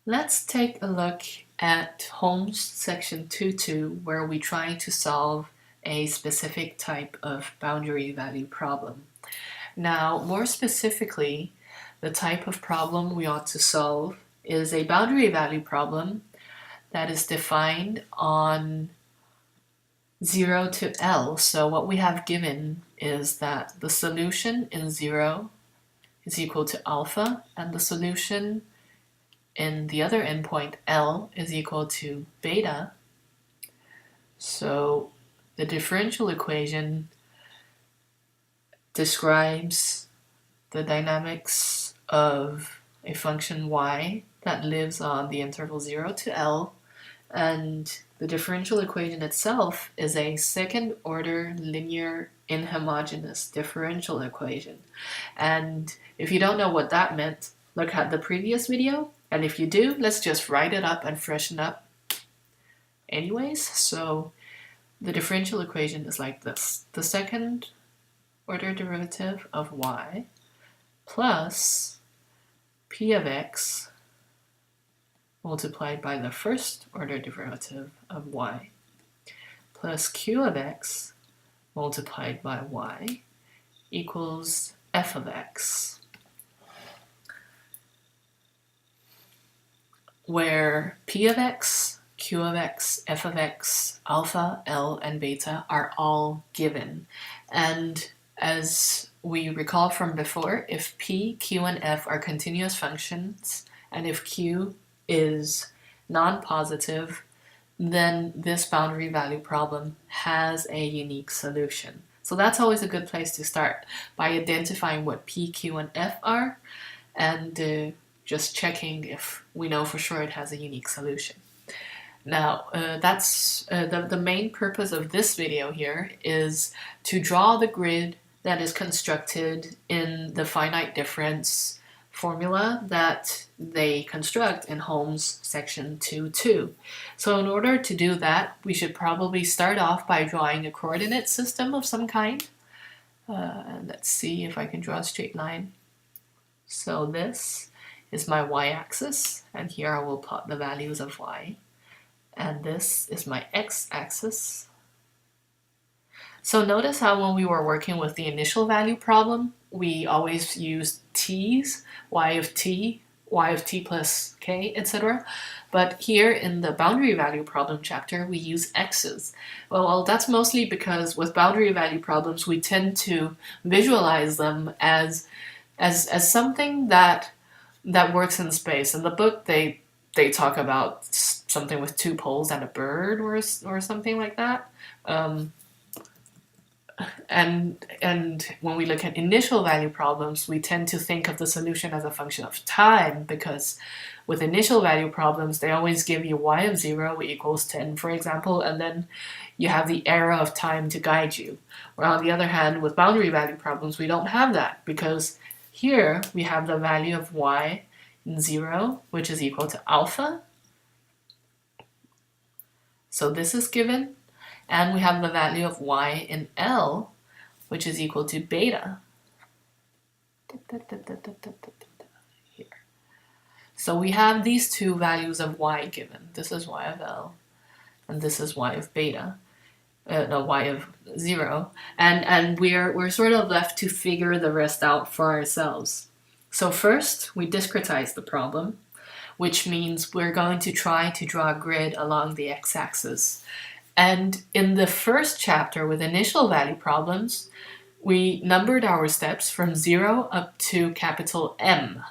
Let's take a look at Holmes section 2.2 where we try to solve a specific type of boundary value problem. Now, more specifically, the type of problem we ought to solve is a boundary value problem that is defined on 0 to L. So what we have given is that the solution in 0 is equal to alpha, and the solution in the other endpoint, L, is equal to beta. So the differential equation describes the dynamics of a function y that lives on the interval 0 to L, and the differential equation itself is a second-order linear inhomogeneous differential equation. And if you don't know what that meant, look at the previous video. And if you do, let's just write it up and freshen up anyways. So the differential equation is like this. The second order derivative of y plus p of x multiplied by the first order derivative of y plus q of x multiplied by y equals f of x, where p of x, q of x, f of x, alpha, L, and beta are all given. And as we recall from before, if p, q, and f are continuous functions, and if q is non-positive, then this boundary value problem has a unique solution. So that's always a good place to start, by identifying what p, q, and f are, and just checking if we know for sure it has a unique solution. Now, that's the main purpose of this video here is to draw the grid that is constructed in the finite difference formula that they construct in Holmes section 2.2. So in order to do that, we should probably start off by drawing a coordinate system of some kind. Let's see if I can draw a straight line. So this is my y-axis, and here I will plot the values of y. And this is my x-axis. So notice how when we were working with the initial value problem, we always used t's, y of t plus k, etc. But here in the boundary value problem chapter, we use x's. Well, that's mostly because with boundary value problems, we tend to visualize them as something that works in space. In the book, they talk about something with two poles and a bird or something like that. And when we look at initial value problems, we tend to think of the solution as a function of time, because with initial value problems, they always give you y of 0 equals 10, for example, and then you have the arrow of time to guide you. Where on the other hand, with boundary value problems, we don't have that, because here we have the value of y in 0, which is equal to alpha. So this is given. And we have the value of y in L, which is equal to beta. Here. So we have these two values of y given. This is y of L, and this is y of beta. Y of 0, and we're sort of left to figure the rest out for ourselves. So first, we discretize the problem, which means we're going to try to draw a grid along the x-axis. And in the first chapter with initial value problems, we numbered our steps from 0 up to capital M.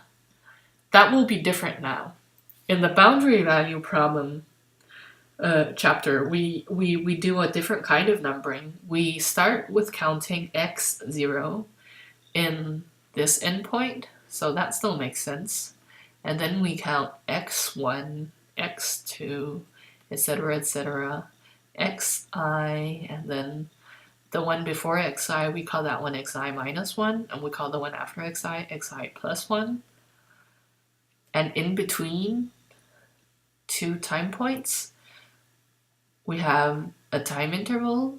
That will be different now. In the boundary value problem chapter, we do a different kind of numbering. We start with counting x0 in this endpoint, so that still makes sense. And then we count x1, x2, etc., etc., xi, and then the one before xi, we call that one xi minus 1, and we call the one after xi plus 1. And in between two time points, we have a time interval,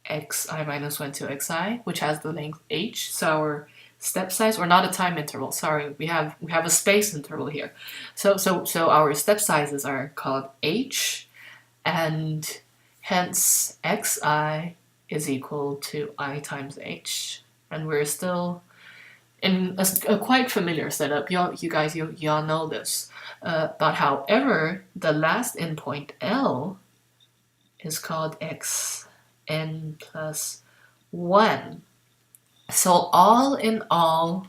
xi minus 1 to xi, which has the length h, so our step size, or not a time interval, sorry, we have a space interval here. So our step sizes are called h, and hence xi is equal to I times h. And we're still in a quite familiar setup. You guys all know this. But however, the last endpoint L is called xn plus 1. So all in all,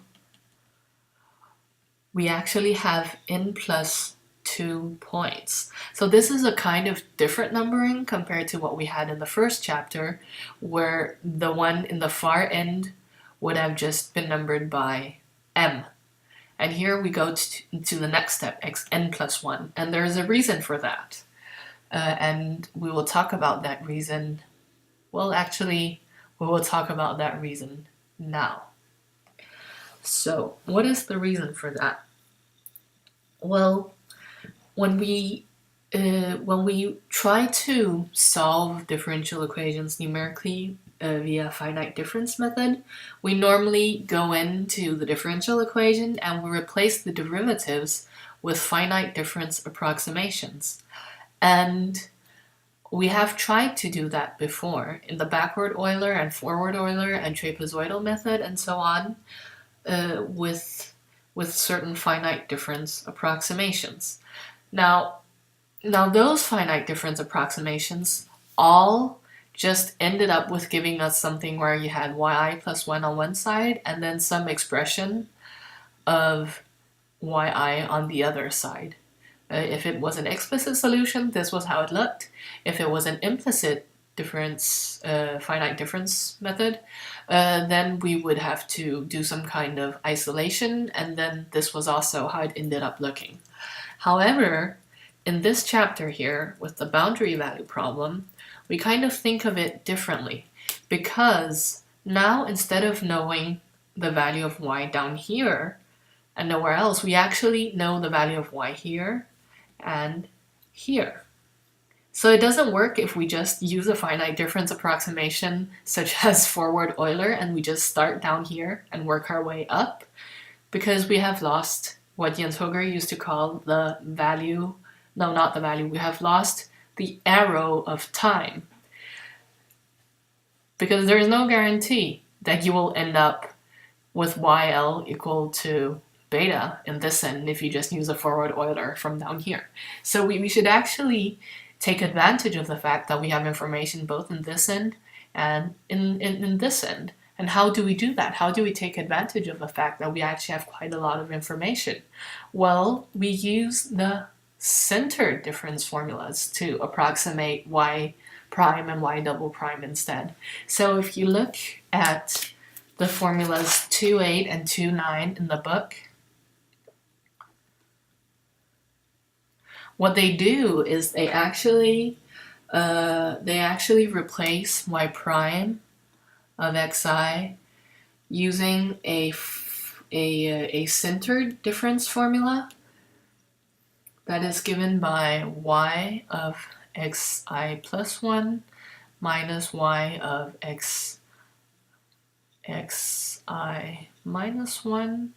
we actually have n plus 2 points. So this is a kind of different numbering compared to what we had in the first chapter, where the one in the far end would have just been numbered by m. And here we go to the next step, xn plus 1. And there is a reason for that. And we will talk about that reason. Well, actually, we will talk about that reason now. So, what is the reason for that? Well, when we try to solve differential equations numerically via finite difference method, we normally go into the differential equation and we replace the derivatives with finite difference approximations. And we have tried to do that before in the backward Euler and forward Euler and trapezoidal method and so on, with certain finite difference approximations. Now those finite difference approximations all just ended up with giving us something where you had yi plus 1 on one side and then some expression of yi on the other side. If it was an explicit solution, this was how it looked. If it was an implicit finite difference method, then we would have to do some kind of isolation, and then this was also how it ended up looking. However, in this chapter here, with the boundary value problem, we kind of think of it differently, because now instead of knowing the value of y down here and nowhere else, we actually know the value of y here and here. So it doesn't work if we just use a finite difference approximation such as forward Euler and we just start down here and work our way up, because we have lost what Jens Hooger used to call the value, no, not the value, we have lost the arrow of time. Because there is no guarantee that you will end up with YL equal to beta in this end if you just use a forward Euler from down here. So we should actually take advantage of the fact that we have information both in this end and in this end. And how do we do that? How do we take advantage of the fact that we actually have quite a lot of information? Well, we use the center difference formulas to approximate y prime and y double prime instead. So if you look at the formulas 2.8 and 2.9 in the book, what they do is they actually replace y prime of xi using a centered difference formula that is given by y of xi plus 1 minus y of xi minus 1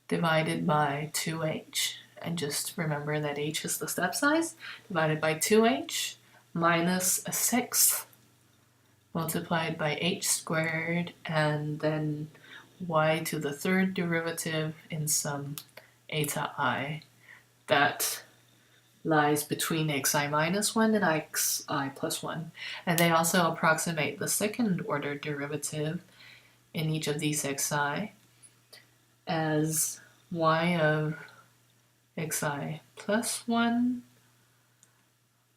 divided by 2h. And just remember that h is the step size, divided by 2h minus a sixth multiplied by h squared, and then y to the third derivative in some eta I that lies between xi minus 1 and xi plus 1. And they also approximate the second order derivative in each of these xi as y of xi plus 1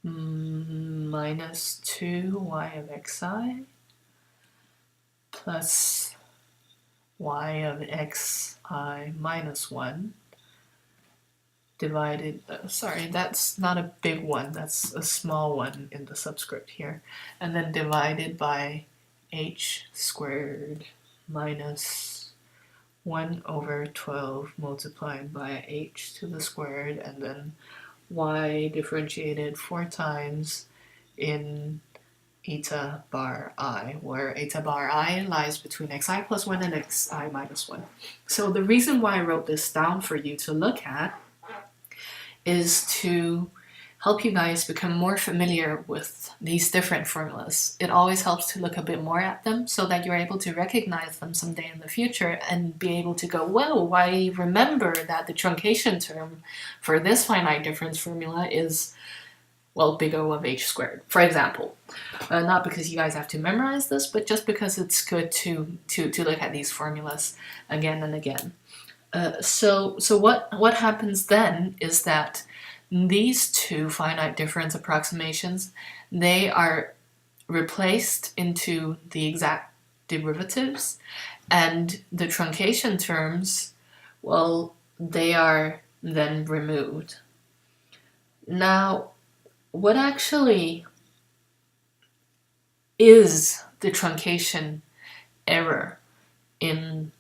minus 2y of xi plus y of xi minus 1 divided, sorry, that's not a big one, that's a small one in the subscript here, and then divided by h squared minus 1 over 12 multiplied by h to the squared, and then y differentiated 4 times in eta bar I, where eta bar I lies between xi plus 1 and xi minus 1. So the reason why I wrote this down for you to look at is to help you guys become more familiar with these different formulas. It always helps to look a bit more at them so that you're able to recognize them someday in the future and be able to go, well, I remember that the truncation term for this finite difference formula is, well, big O of h squared, for example. Not because you guys have to memorize this, but just because it's good to look at these formulas again and again. So what happens then is that these two finite difference approximations, they are replaced into the exact derivatives, and the truncation terms, well, they are then removed. Now, what actually is the truncation error in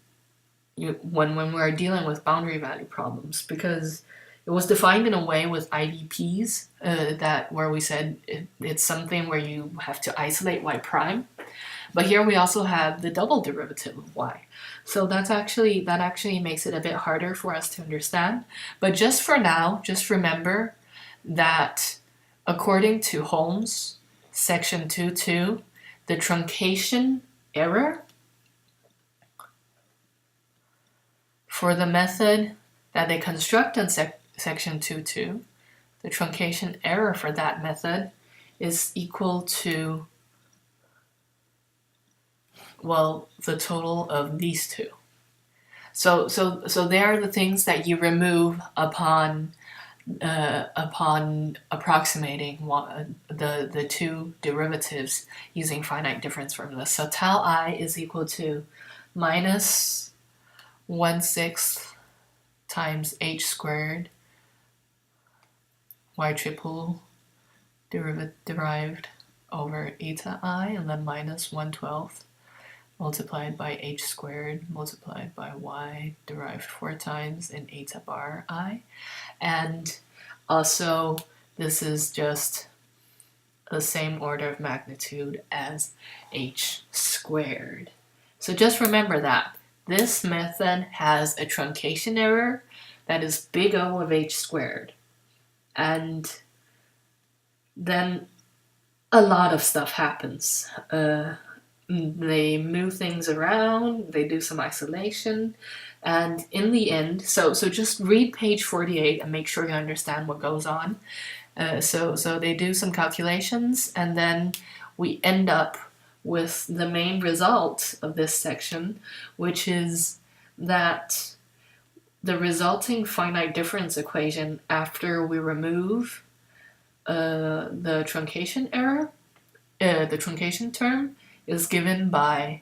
when we're dealing with boundary value problems? Because it was defined in a way with IDPs that where we said it's something where you have to isolate y prime, but here we also have the double derivative of y. So that actually makes it a bit harder for us to understand. But just for now, just remember that according to Holmes, section 2.2, the truncation error for the method that they construct in section 2.2, the truncation error for that method is equal to, well, the total of these two. So they are the things that you remove upon approximating the two derivatives using finite difference formulas. So tau I is equal to minus 1/6 times h squared y triple derived over eta I, and then minus 1/12 multiplied by h squared multiplied by y derived 4 times in eta bar I. And also, this is just the same order of magnitude as h squared. So just remember that. This method has a truncation error that is big O of h squared. And then a lot of stuff happens. They move things around, they do some isolation, and in the end, so just read page 48 and make sure you understand what goes on. So they do some calculations, and then we end up with the main result of this section, which is that the resulting finite difference equation after we remove the truncation error, the truncation term, is given by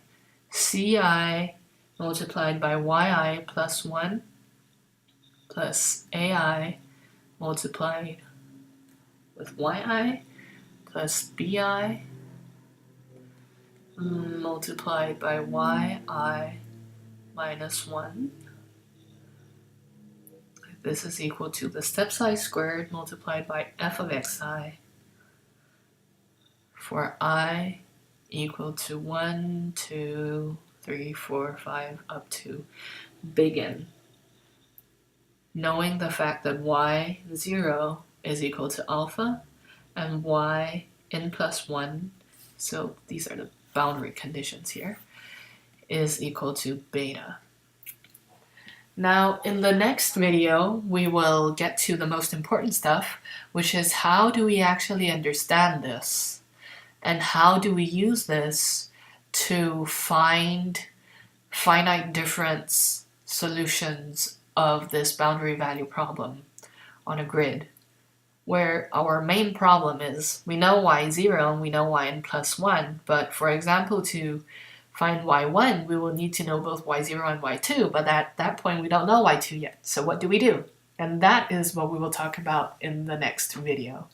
Ci multiplied by Yi plus 1 plus Ai multiplied with Yi plus Bi multiplied by Yi minus 1. This is equal to the step size squared multiplied by f of xi for I equal to 1, 2, 3, 4, 5, up to big N. Knowing the fact that y0 is equal to alpha and yn plus 1, so these are the boundary conditions here, is equal to beta. Now, in the next video, we will get to the most important stuff, which is how do we actually understand this? And how do we use this to find finite difference solutions of this boundary value problem on a grid, where our main problem is we know y0 and we know yn plus 1, but for example, to find y1, we will need to know both y0 and y2, but at that point we don't know y2 yet. So what do we do? And that is what we will talk about in the next video.